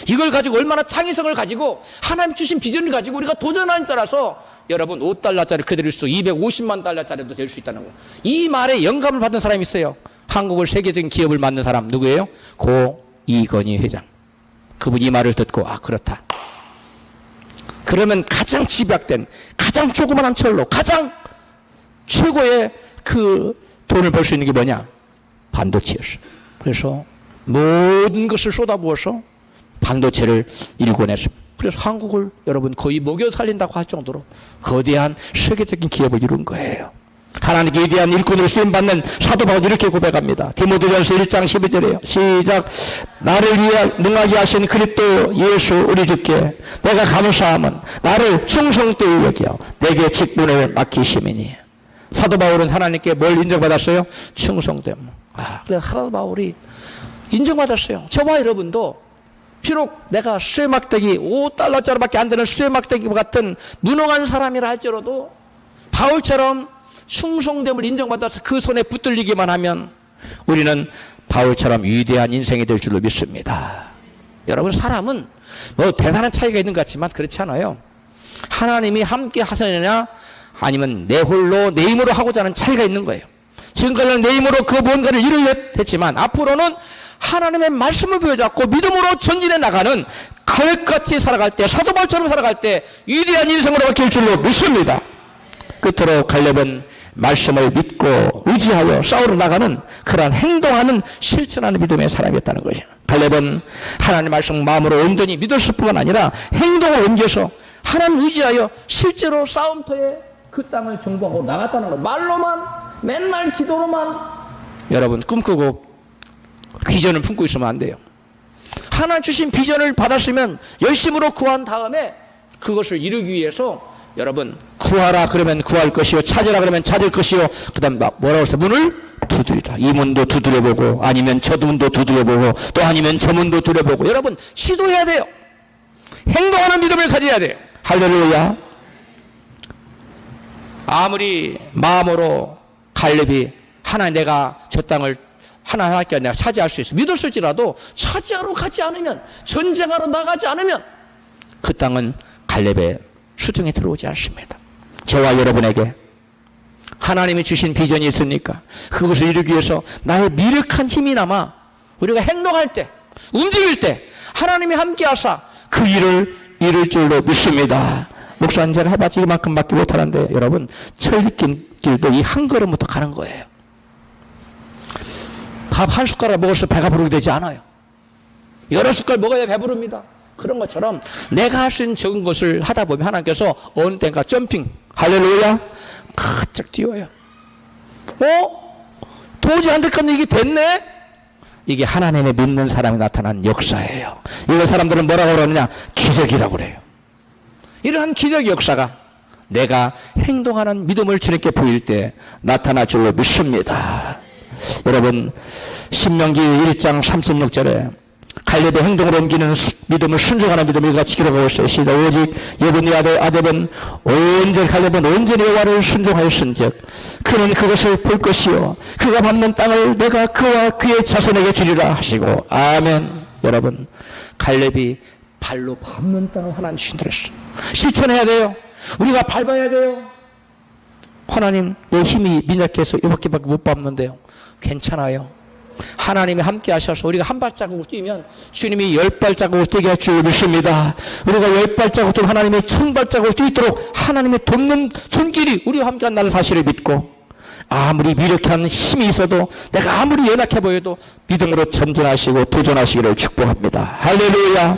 이걸 가지고 얼마나 창의성을 가지고 하나님 주신 비전을 가지고 우리가 도전하는 따라서 여러분 5달러짜리 그대로 수 250만 달러짜리도 될 수 있다는 거예요. 이 말에 영감을 받은 사람이 있어요. 한국을 세계적인 기업을 만든 사람 누구예요? 고 이건희 회장. 그분 이 말을 듣고 아 그렇다. 그러면 가장 집약된 가장 조그만한 철로 가장 최고의 그 돈을 벌 수 있는 게 뭐냐? 반도체였어요. 그래서 모든 것을 쏟아부어서 반도체를 일궈냈습니다. 그래서 한국을 여러분 거의 먹여 살린다고 할 정도로 거대한 세계적인 기업을 이룬 거예요. 하나님께 위대한 일꾼으로 쓰임받는 사도 바울이 이렇게 고백합니다. 디모데전서 1장 12절에요. 시작. 나를 위해 능하게 하신 그리스도 예수 우리 주께 내가 감사함은 나를 충성되이 여겨 내게 직분을 맡기심이니. 사도 바울은 하나님께 뭘 인정받았어요? 충성됨. 그래서 사도 바울이 인정받았어요. 저와 여러분도 비록 내가 쇠막대기 5달러짜리밖에 안 되는 쇠막대기 같은 무능한 사람이라 할지라도 바울처럼 충성됨을 인정받아서 그 손에 붙들리기만 하면 우리는 바울처럼 위대한 인생이 될 줄로 믿습니다. 여러분 사람은 뭐 대단한 차이가 있는 것 같지만 그렇지 않아요. 하나님이 함께 하시느냐 아니면 내 홀로 내 힘으로 하고자 하는 차이가 있는 거예요. 지금까지는 내 힘으로 그 뭔가를 이루려 했지만 앞으로는 하나님의 말씀을 부여잡고 믿음으로 전진해 나가는 갈렙같이 살아갈 때 사도 바울처럼 살아갈 때 위대한 인생으로 바뀔 줄로 믿습니다. 끝으로 갈렙은 말씀을 믿고 의지하여 싸우러 나가는 그러한 행동하는 실천하는 믿음의 사람이었다는 거예요. 갈렙은 하나님의 말씀 마음으로 온전히 믿었을 뿐만 아니라 행동을 옮겨서 하나님 의지하여 실제로 싸움터에 그 땅을 정복하고 나갔다는 거예요. 말로만 맨날 기도로만 여러분 꿈꾸고 비전을 품고 있으면 안 돼요. 하나 주신 비전을 받았으면 열심으로 구한 다음에 그것을 이루기 위해서 여러분 구하라 그러면 구할 것이요, 찾으라 그러면 찾을 것이요, 그 다음 뭐라고 해서 문을 두드리라. 이 문도 두드려보고, 아니면 저 문도 두드려보고, 또 아니면 저 문도 두드려보고. 여러분 시도해야 돼요. 행동하는 믿음을 가져야 돼요. 할렐루야. 아무리 마음으로 갈렙이 하나님 내가 저 땅을 하나님께 내가 차지할 수 있어 믿었을지라도 차지하러 가지 않으면, 전쟁하러 나가지 않으면 그 땅은 갈렙의 수중에 들어오지 않습니다. 저와 여러분에게 하나님이 주신 비전이 있으니까 그것을 이루기 위해서 나의 미력한 힘이 남아 우리가 행동할 때, 움직일 때 하나님이 함께 하사 그 일을 이룰 줄로 믿습니다. 목사님 제가 해봤지 이만큼밖에 못하는데 여러분 철길도 이 한 걸음부터 가는 거예요. 밥 한 숟가락 먹어서 배가 부르게 되지 않아요. 여러 숟갈 먹어야 배부릅니다. 그런 것처럼 내가 할 수 있는 적은 것을 하다 보면 하나님께서 어느 때인가 점핑, 할렐루야, 가짝 뛰어요. 도저히 안 될 건데 이게 됐네? 이게 하나님의 믿는 사람이 나타난 역사예요. 이런 사람들은 뭐라고 그러느냐? 기적이라고 그래요. 이러한 기적 역사가 내가 행동하는 믿음을 주님께 보일 때 나타날 줄로 믿습니다. 여러분 신명기 1장 36절에 갈렙의 행동으로 옮기는 믿음을 순종하는 믿음을 같이 기록하고 있어요. 시작. 오직 여분의 아들은 온전히 갈렙은 온전히 여호와를 순종하였은즉 그는 그것을 볼 것이요 그가 밟는 땅을 내가 그와 그의 자손에게 주리라 하시고. 아멘. 여러분 갈렙이 발로 밟는 땅을 하나님 주신다 그랬어요. 실천해야 돼요. 우리가 밟아야 돼요. 하나님 내 힘이 미약해서 이렇게밖에 못 밟는데요. 괜찮아요. 하나님이 함께 하셔서 우리가 한 발자국을 뛰면 주님이 10발자국을 뛰게 할 줄 믿습니다. 우리가 10발자국 좀 하나님의 1000발자국을 뛰도록 하나님의 돕는 손길이 우리와 함께한 나를 사실을 믿고, 아무리 미력한 힘이 있어도 내가 아무리 연약해 보여도 믿음으로 전진하시고 도전하시기를 축복합니다. 할렐루야.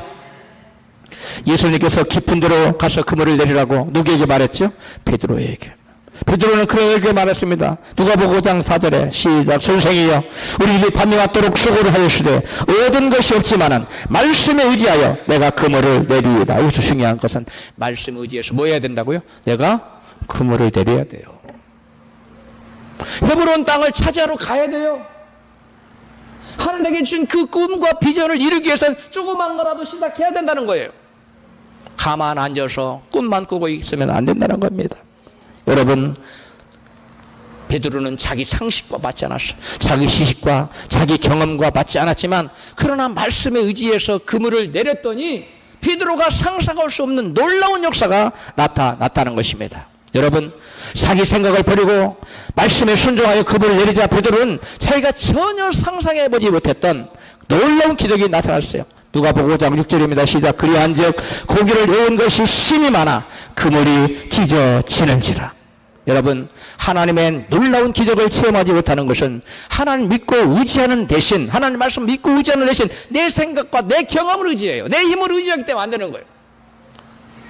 예수님께서 깊은 데로 가서 그물을 내리라고 누구에게 말했죠? 베드로에게. 베드로는 그에게 말했습니다. 누가복음 5장 4절에 시작. 선생이여 우리 밤이 왔도록 수고를 하였으되 얻은 것이 없지만은 말씀에 의지하여 내가 그물을 내리이다. 여기서 중요한 것은 말씀에 의지해서 뭐 해야 된다고요? 내가 그물을 내려야 돼요. 헤브론 땅을 차지하러 가야 돼요. 하나님에게 준 그 꿈과 비전을 이루기 위해서는 조그만 거라도 시작해야 된다는 거예요. 가만 앉아서 꿈만 꾸고 있으면 안 된다는 겁니다. 여러분 베드로는 자기 상식과 맞지 않았어. 자기 지식과 자기 경험과 맞지 않았지만 그러나 말씀에 의지해서 그물을 내렸더니 베드로가 상상할 수 없는 놀라운 역사가 나타난 것입니다. 여러분 자기 생각을 버리고 말씀에 순종하여 그물을 내리자 베드로는 자기가 전혀 상상해보지 못했던 놀라운 기적이 나타났어요. 누가복음 5장 6절입니다. 시작. 그리한즉 고기를 외운 것이 심이 많아 그물이 찢어지는지라. 여러분 하나님의 놀라운 기적을 체험하지 못하는 것은 하나님 믿고 의지하는 대신, 하나님 말씀 믿고 의지하는 대신 내 생각과 내 경험을 의지해요. 내 힘을 의지하기 때문에 안 되는 거예요.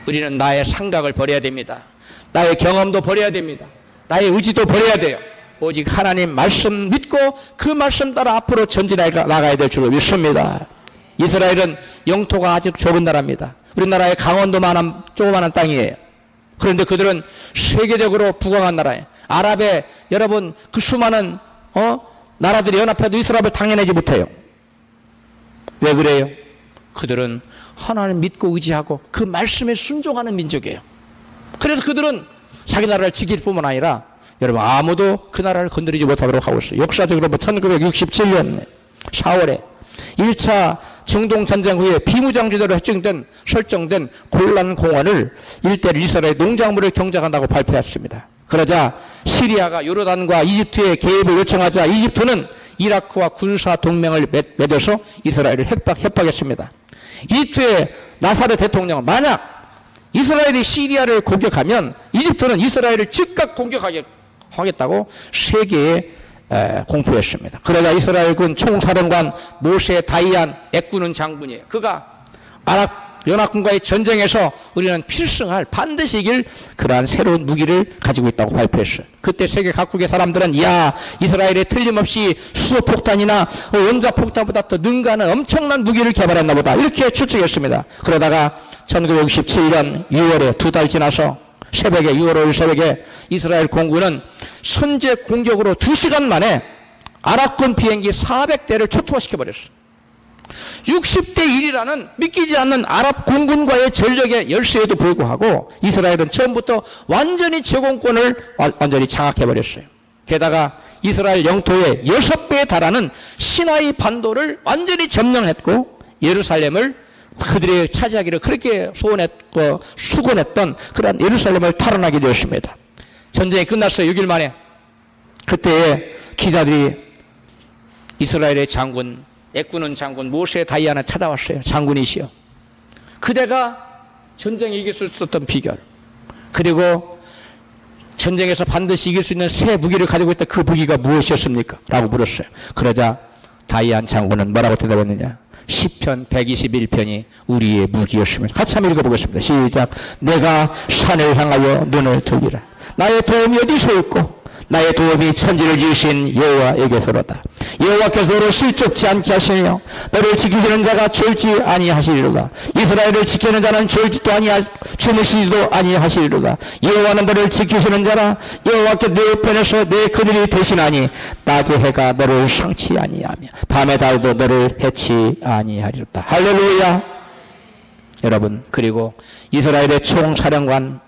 우리는 나의 생각을 버려야 됩니다. 나의 경험도 버려야 됩니다. 나의 의지도 버려야 돼요. 오직 하나님 말씀 믿고 그 말씀 따라 앞으로 전진해 나가야 될 줄로 믿습니다. 이스라엘은 영토가 아주 좁은 나라입니다. 우리나라의 강원도만한 조그마한 땅이에요. 그런데 그들은 세계적으로 부강한 나라예요. 아랍의 여러분 그 수많은 나라들이 연합해도 이스라엘을 당해내지 못해요. 왜 그래요? 그들은 하나님 믿고 의지하고 그 말씀에 순종하는 민족이에요. 그래서 그들은 자기 나라를 지킬 뿐만 아니라 여러분 아무도 그 나라를 건드리지 못하도록 하고 있어요. 역사적으로 1967년 4월에 1차 중동전쟁 후에 비무장지대로 설정된 골란 공원을 일대를 이스라엘 농작물을 경작한다고 발표했습니다. 그러자 시리아가 요르단과 이집트의 개입을 요청하자 이집트는 이라크와 군사 동맹을 맺어서 이스라엘을 협박했습니다. 이집트의 나사르 대통령은 만약 이스라엘이 시리아를 공격하면 이집트는 이스라엘을 즉각 공격하겠다고 세계에 공포했습니다. 그러자 이스라엘군 총사령관 모세 다이안 애꾸는 장군이에요. 그가 연합군과의 전쟁에서 우리는 필승할 반드시 이길 그러한 새로운 무기를 가지고 있다고 발표했어요. 그때 세계 각국의 사람들은 야, 이스라엘이 틀림없이 수소폭탄이나 원자폭탄보다 더 능가하는 엄청난 무기를 개발했나 보다 이렇게 추측했습니다. 그러다가 1967년 6월에 2달 지나서 새벽에 6월 5일 새벽에 이스라엘 공군은 선제 공격으로 2시간 만에 아랍군 비행기 400대를 초토화시켜버렸어요. 60대 1이라는 믿기지 않는 아랍 공군과의 전력의 열세에도 불구하고 이스라엘은 처음부터 완전히 제공권을 완전히 장악해버렸어요. 게다가 이스라엘 영토의 6배에 달하는 시나이 반도를 완전히 점령했고 예루살렘을 그들이 차지하기를 그렇게 소원했고 수곤했던 그런 예루살렘을 탈환하게 되었습니다. 전쟁이 끝났어요. 6일 만에. 그때에 기자들이 이스라엘의 장군 애꾸는 장군 모세 다이아나 찾아왔어요. 장군이시여. 그대가 전쟁에 이길 수 있었던 비결, 그리고 전쟁에서 반드시 이길 수 있는 새 무기를 가지고 있다. 그 무기가 무엇이었습니까? 라고 물었어요. 그러자 다이안 장군은 뭐라고 대답했느냐? 시편 121편이 우리의 무기였습니다. 같이 한번 읽어보겠습니다. 시작. 내가 산을 향하여 눈을 들리라. 나의 도움이 어디서 있고 나의 도움이 천지를 지으신 여호와에게서로다. 여호와께서 너를 실족지 않게 하시며 너를 지키시는 자가 졸지 아니하시리로다. 이스라엘을 지키는 자는 졸지도 주무시지도 아니하시리로다. 여호와는 너를 지키시는 자라. 여호와께 내 편에서 내 그들이 되시나니 낮의 해가 너를 상치 아니하며 밤의 달도 너를 해치 아니하리로다. 할렐루야. 여러분, 그리고 이스라엘의 총사령관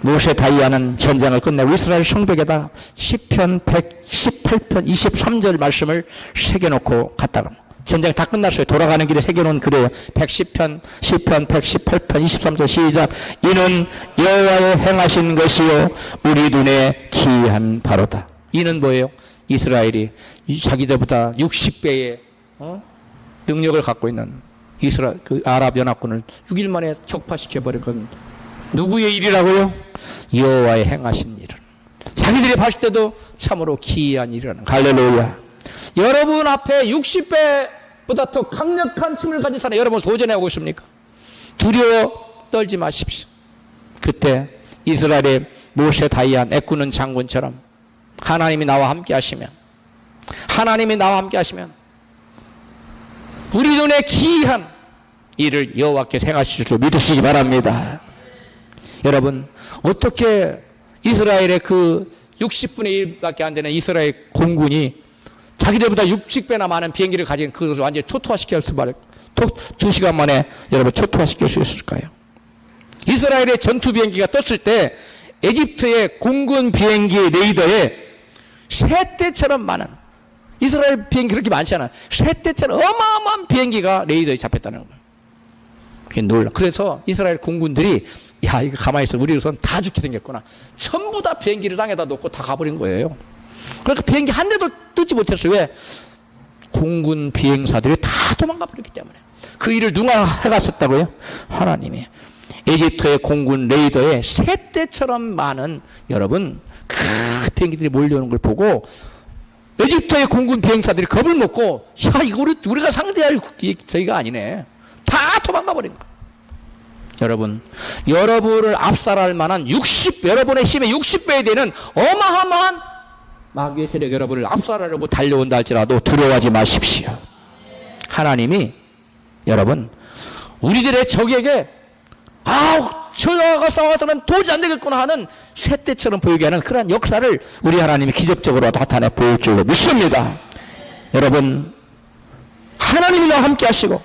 모세 다이아는 전쟁을 끝내고 이스라엘 성벽에다 시편 118편 23절 말씀을 새겨놓고 갔다가 전쟁이 다 끝났어요. 돌아가는 길에 새겨놓은 글이에요. 110편 시편 118편 23절 시작. 이는 여호와의 행하신 것이요 우리 눈에 기이한 바로다. 이는 뭐예요? 이스라엘이 자기들보다 60배의 능력을 갖고 있는 이스라엘 그 아랍 연합군을 6일 만에 격파시켜버린 건 누구의 일이라고요? 여호와의 행하신 일은. 자기들이 봤을 때도 참으로 기이한 일이라는. 할렐루야. 여러분 앞에 60배보다 더 강력한 힘을 가진 사람 여러분 도전해오고 있습니까? 두려워 떨지 마십시오. 그때 이스라엘의 모세 다이안 애꾸는 장군처럼 하나님이 나와 함께 하시면 우리 눈에 기이한 일을 여호와께서 행하실 줄 믿으시기 바랍니다. 여러분, 어떻게 이스라엘의 그 60분의 1밖에 안 되는 이스라엘 공군이 자기들보다 60배나 많은 비행기를 가진 그것을 완전히 초토화시킬 수 말이에요. 2시간 만에 여러분 초토화시킬 수 있을까요? 이스라엘의 전투 비행기가 떴을 때 에집트의 공군 비행기 레이더에 새떼처럼 많은 이스라엘 비행기 그렇게 많지 않아요. 새떼처럼 어마어마한 비행기가 레이더에 잡혔다는 거예요. 그게 놀라. 그래서 이스라엘 공군들이 야, 이거 가만히 있어. 우리 우선 다 죽게 생겼구나. 전부 다 비행기를 땅에다 놓고 다 가버린 거예요. 그러니까 비행기 한 대도 뜨지 못했어요. 왜? 공군 비행사들이 다 도망가 버렸기 때문에. 그 일을 누가 해갔었다고요? 하나님이. 에집트의 공군 레이더에 새떼처럼 많은 여러분 그 비행기들이 몰려오는 걸 보고 에집트의 공군 비행사들이 겁을 먹고 야, 이거 우리가 상대할 저희가 아니네. 다 도망가 버린 거예요. 여러분, 여러분을 압살할 만한 여러분의 힘의 60배에 되는 어마어마한 마귀의 세력 여러분을 압살하려고 달려온다 할지라도 두려워하지 마십시오. 하나님이 여러분 우리들의 적에게 저가 싸워서는 도저히 안 되겠구나 하는 새떼처럼 보이게 하는 그러한 역사를 우리 하나님이 기적적으로 나타내 보일 줄로 믿습니다. 여러분, 하나님이 나와 함께 하시고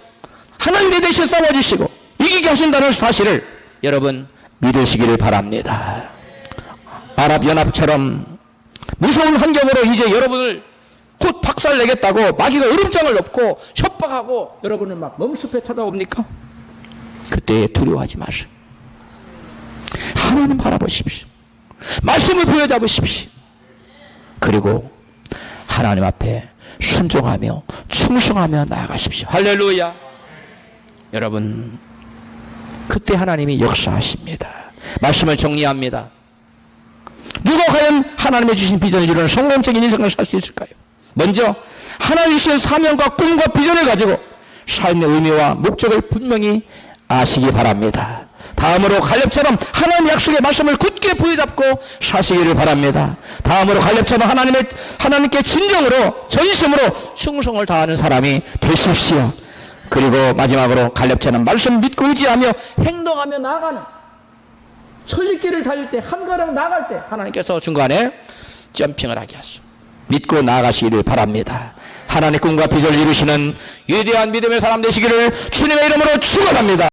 하나님이 대신 싸워주시고 이기게 하신다는 사실을 여러분 믿으시기를 바랍니다. 아랍연합처럼 무서운 환경으로 이제 여러분을 곧 박살내겠다고 마귀가 으름장을 놓고 협박하고 여러분을 막 멍습해 찾아옵니까? 그때 두려워하지 마세요. 하나님 바라보십시오. 말씀을 부여잡으십시오. 그리고 하나님 앞에 순종하며 충성하며 나아가십시오. 할렐루야. 여러분, 그때 하나님이 역사하십니다. 말씀을 정리합니다. 누가 과연 하나님의 주신 비전을 이루는 성공적인 인생을 살 수 있을까요? 먼저 하나님 주신 사명과 꿈과 비전을 가지고 삶의 의미와 목적을 분명히 아시기 바랍니다. 다음으로 갈렙처럼 하나님의 약속의 말씀을 굳게 부여잡고 사시기를 바랍니다. 다음으로 갈렙처럼 하나님께 진정으로 전심으로 충성을 다하는 사람이 되십시오. 그리고 마지막으로 갈렙처럼 말씀 믿고 의지하며 행동하며 나아가는 천리길을 달릴 때 한 걸음 나아갈 때 하나님께서 중간에 점핑을 하게 하십니다. 믿고 나아가시기를 바랍니다. 하나님의 꿈과 비전을 이루시는 위대한 믿음의 사람 되시기를 주님의 이름으로 축원합니다.